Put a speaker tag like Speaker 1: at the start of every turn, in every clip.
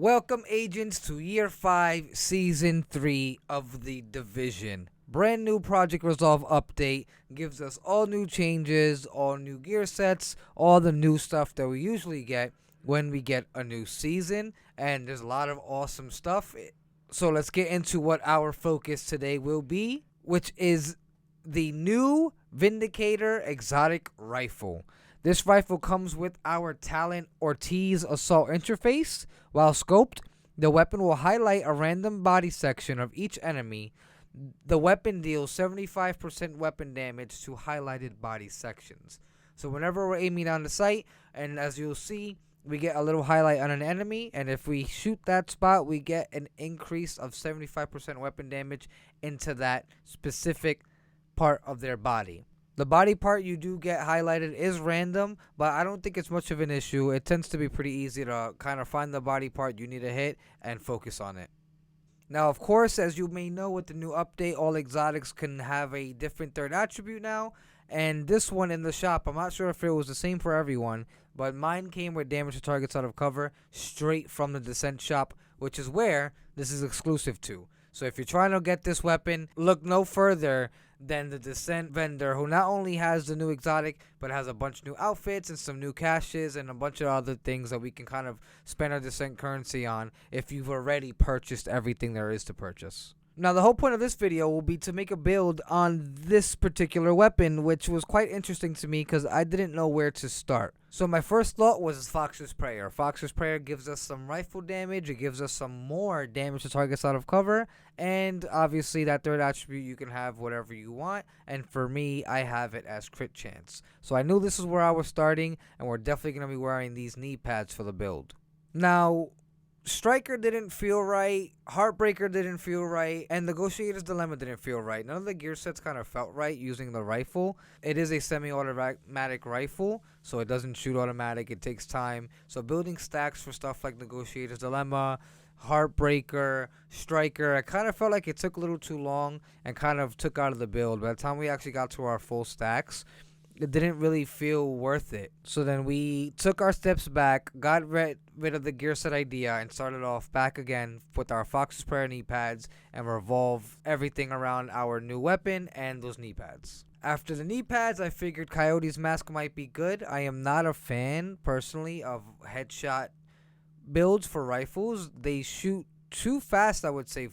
Speaker 1: Welcome, agents, to Year 5, Season 3 of The Division. Brand new Project Resolve update gives us all new changes, all new gear sets, all the new stuff that we usually get when we get a new season, and there's a lot of awesome stuff. So let's get into what our focus today will be, which is the new Vindicator Exotic Rifle. This rifle comes with our Talent Ortiz Assault interface. While scoped, the weapon will highlight a random body section of each enemy. The weapon deals 75% weapon damage to highlighted body sections. So whenever we're aiming down the sight, and as you'll see, we get a little highlight on an enemy, and if we shoot that spot, we get an increase of 75% weapon damage into that specific part of their body. The body part you do get highlighted is random, but I don't think it's much of an issue. It tends to be pretty easy to kind of find the body part you need to hit and focus on it. Now, of course, as you may know, with the new update, all exotics can have a different third attribute now. And this one in the shop, I'm not sure if it was the same for everyone, but mine came with damage to targets out of cover straight from the Descent shop, which is where this is exclusive to. So if you're trying to get this weapon, look no further than the Descent vendor, who not only has the new exotic, but has a bunch of new outfits and some new caches and a bunch of other things that we can kind of spend our Descent currency on if you've already purchased everything there is to purchase. Now, the whole point of this video will be to make a build on this particular weapon, which was quite interesting to me because I didn't know where to start. So my first thought was Fox's Prayer. Fox's Prayer gives us some rifle damage, it gives us some more damage to targets out of cover, and obviously that third attribute you can have whatever you want, and for me, I have it as crit chance. So I knew this is where I was starting, and we're definitely going to be wearing these knee pads for the build. Now, Striker didn't feel right, Heartbreaker didn't feel right, and Negotiator's Dilemma didn't feel right. None of the gear sets kind of felt right using the rifle. It is a semi-automatic rifle, so it doesn't shoot automatic, it takes time. So building stacks for stuff like Negotiator's Dilemma, Heartbreaker, Striker, I kind of felt like it took a little too long and kind of took out of the build. By the time we actually got to our full stacks, it didn't really feel worth it. So then we took our steps back, got rid of the gear set idea, and started off back again with our Fox's Prayer knee pads and revolve everything around our new weapon and those knee pads. After the knee pads, I figured Coyote's Mask might be good. I am not a fan, personally, of headshot builds for rifles. They shoot too fast, I would say,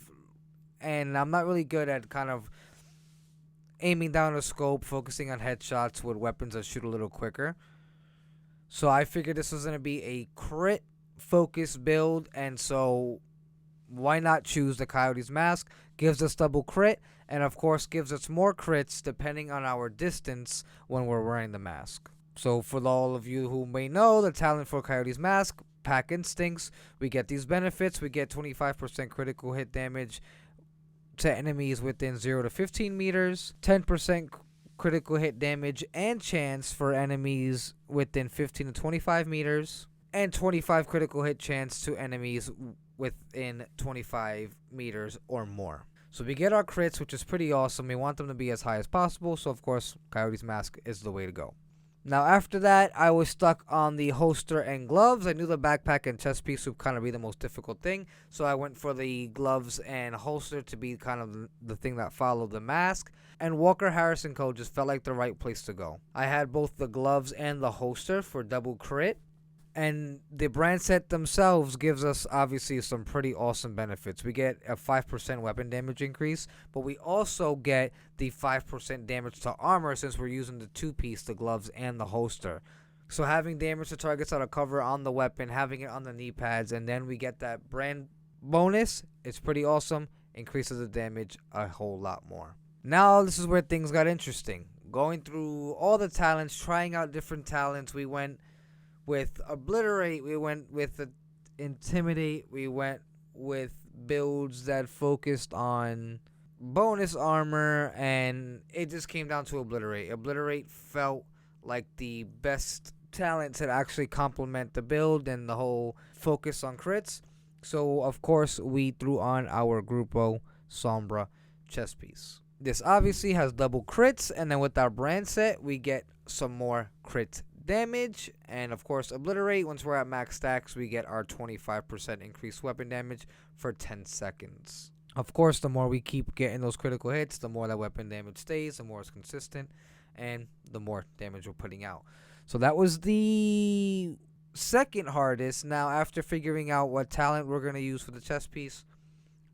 Speaker 1: and I'm not really good at kind of aiming down a scope, focusing on headshots with weapons that shoot a little quicker. So I figured this was going to be a crit focused build, and so why not choose the Coyote's Mask? Gives us double crit, and of course gives us more crits depending on our distance when we're wearing the mask. So for all of you who may know, the talent for Coyote's Mask, Pack Instincts, we get these benefits. We get 25% critical hit damage to enemies within 0 to 15 meters, 10% critical hit damage and chance for enemies within 15 to 25 meters, and 25 critical hit chance to enemies within 25 meters or more. So we get our crits, which is pretty awesome. We want them to be as high as possible, so of course Coyote's Mask is the way to go. Now after that, I was stuck on the holster and gloves. I knew the backpack and chest piece would kind of be the most difficult thing, so I went for the gloves and holster to be kind of the thing that followed the mask. And Walker Harrison Co. just felt like the right place to go. I had both the gloves and the holster for double crit. And the brand set themselves gives us obviously some pretty awesome benefits. We get a 5% weapon damage increase, but we also get the 5% damage to armor since we're using the two-piece, the gloves and the holster. So having damage to targets out of cover on the weapon, having it on the knee pads, and then we get that brand bonus, it's pretty awesome. Increases the damage a whole lot more. Now this is where things got interesting. Going through all the talents, trying out different talents, we went with Obliterate, we went with Intimidate, we went with builds that focused on bonus armor, and it just came down to Obliterate. Obliterate felt like the best talent to actually complement the build and the whole focus on crits. So of course we threw on our Grupo Sombra chest piece. This obviously has double crits, and then with our brand set we get some more crit damage, and of course obliterate. Once we're at max stacks, we get our 25% increased weapon damage for 10 seconds. Of course, the more we keep getting those critical hits, the more that weapon damage stays, the more it's consistent, and the more damage we're putting out. So that was the second hardest. Now, after figuring out what talent we're going to use for the chest piece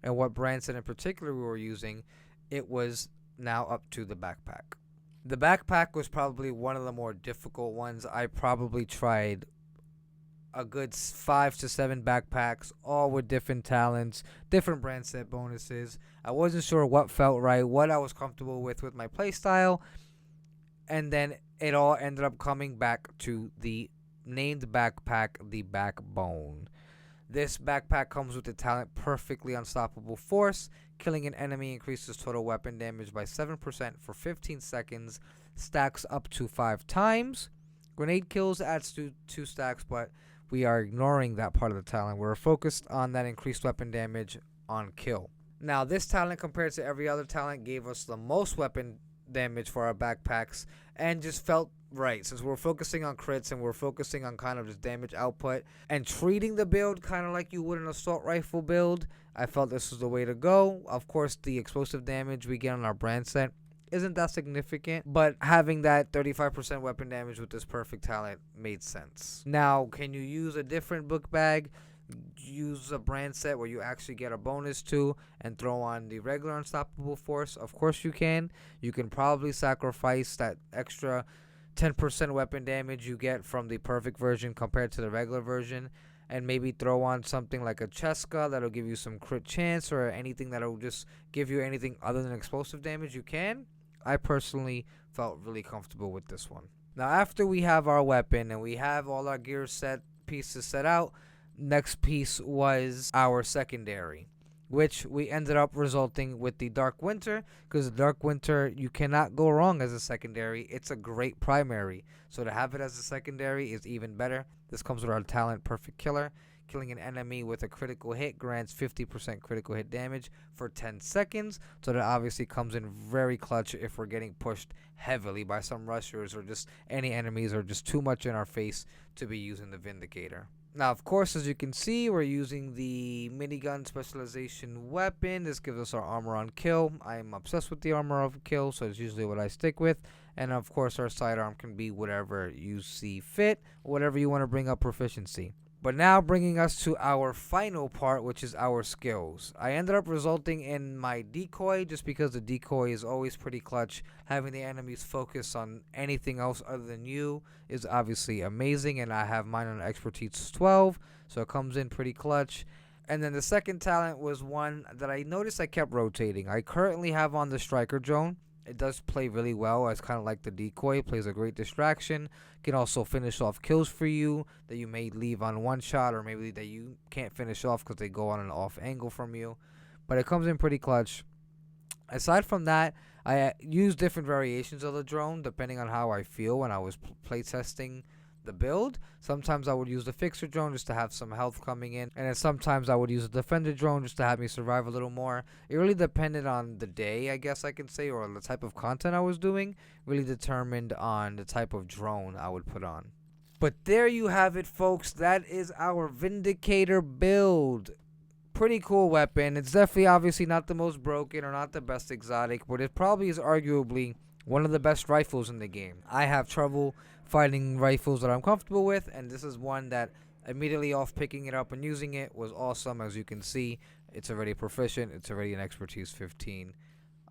Speaker 1: and what brand set in particular we were using, it was now up to the backpack. The backpack was probably one of the more difficult ones. I probably tried a good 5 to 7 backpacks, all with different talents, different brand set bonuses. I wasn't sure what felt right, what I was comfortable with my playstyle, and then it all ended up coming back to the named backpack, the Backbone. This backpack comes with the talent Perfectly Unstoppable Force. Killing an enemy increases total weapon damage by 7% for 15 seconds, stacks up to 5 times. Grenade kills adds to 2 stacks, but we are ignoring that part of the talent. We're focused on that increased weapon damage on kill. Now, this talent compared to every other talent gave us the most weapon damage for our backpacks and just felt right, since we're focusing on crits and we're focusing on kind of just damage output and treating the build kind of like you would an assault rifle build. I felt this was the way to go. Of course, the explosive damage we get on our brand set isn't that significant, but having that 35% weapon damage with this perfect talent made sense. Now, can you use a different book bag? Use a brand set where you actually get a bonus to and throw on the regular Unstoppable Force? Of course you can. You can probably sacrifice that extra 10% weapon damage you get from the perfect version compared to the regular version, and maybe throw on something like a Cheska that'll give you some crit chance, or anything that'll just give you anything other than explosive damage. You can. I personally felt really comfortable with this one. Now, after we have our weapon and we have all our gear set pieces set out, next piece was our secondary, which we ended up resulting with the Dark Winter, because the Dark Winter, you cannot go wrong as a secondary. It's a great primary, so to have it as a secondary is even better. This comes with our talent Perfect Killer. Killing an enemy with a critical hit grants 50% critical hit damage for 10 seconds. So that obviously comes in very clutch if we're getting pushed heavily by some rushers, or just any enemies are just too much in our face to be using the Vindicator. Now, of course, as you can see, we're using the minigun specialization weapon. This gives us our armor on kill. I am obsessed with the armor on kill, so it's usually what I stick with. And of course, our sidearm can be whatever you see fit, whatever you want to bring up proficiency. But now bringing us to our final part, which is our skills. I ended up resulting in my decoy, just because the decoy is always pretty clutch. Having the enemies focus on anything else other than you is obviously amazing, and I have mine on expertise 12, so it comes in pretty clutch. And then the second talent was one that I noticed I kept rotating. I currently have on the striker drone. It does play really well as kind of like the decoy. It plays a great distraction. Can also finish off kills for you that you may leave on one shot, or maybe that you can't finish off because they go on an off angle from you. But it comes in pretty clutch. Aside from that, I use different variations of the drone depending on how I feel when I was playtesting the build. Sometimes I would use the fixer drone just to have some health coming in, and then sometimes I would use a defender drone just to have me survive a little more. It really depended on the day, I guess I can say, or the type of content I was doing. Really determined on the type of drone I would put on. But there you have it, folks. That is our Vindicator build. Pretty cool weapon. It's definitely obviously not the most broken or not the best exotic, but it probably is arguably one of the best rifles in the game. I have trouble finding rifles that I'm comfortable with, and this is one that immediately off picking it up and using it was awesome. As you can see, it's already proficient. It's already an expertise 15.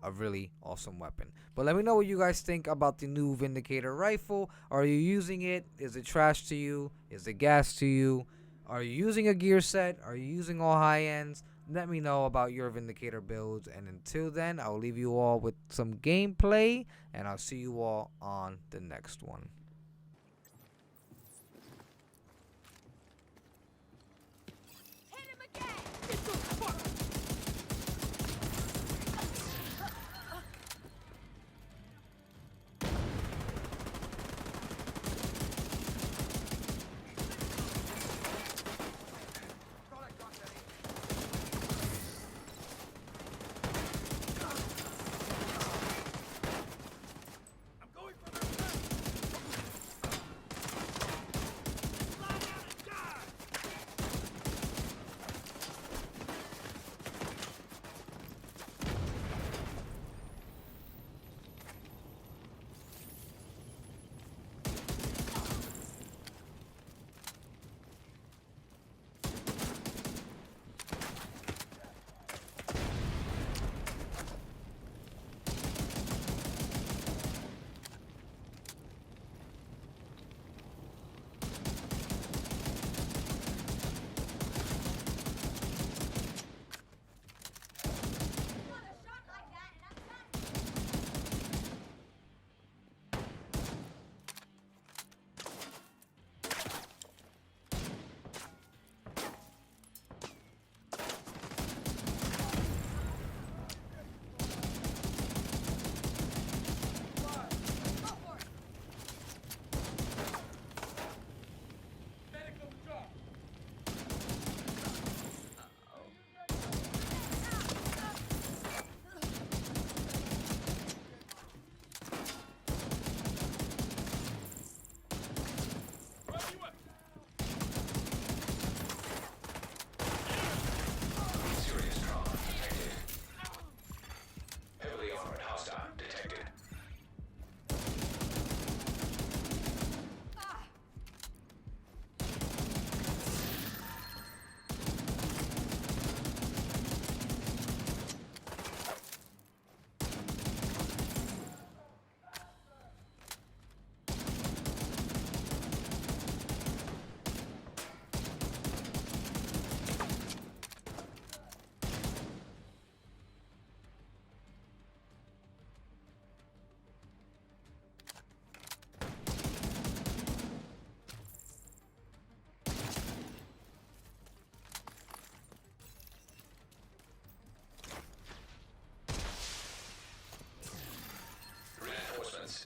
Speaker 1: A really awesome weapon. But let me know what you guys think about the new Vindicator rifle. Are you using it? Is it trash to you? Is it gas to you? Are you using a gear set? Are you using all high ends? Let me know about your Vindicator builds. And until then, I'll leave you all with some gameplay, and I'll see you all on the next one.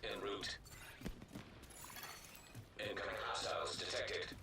Speaker 2: en route. Incoming hostiles detected.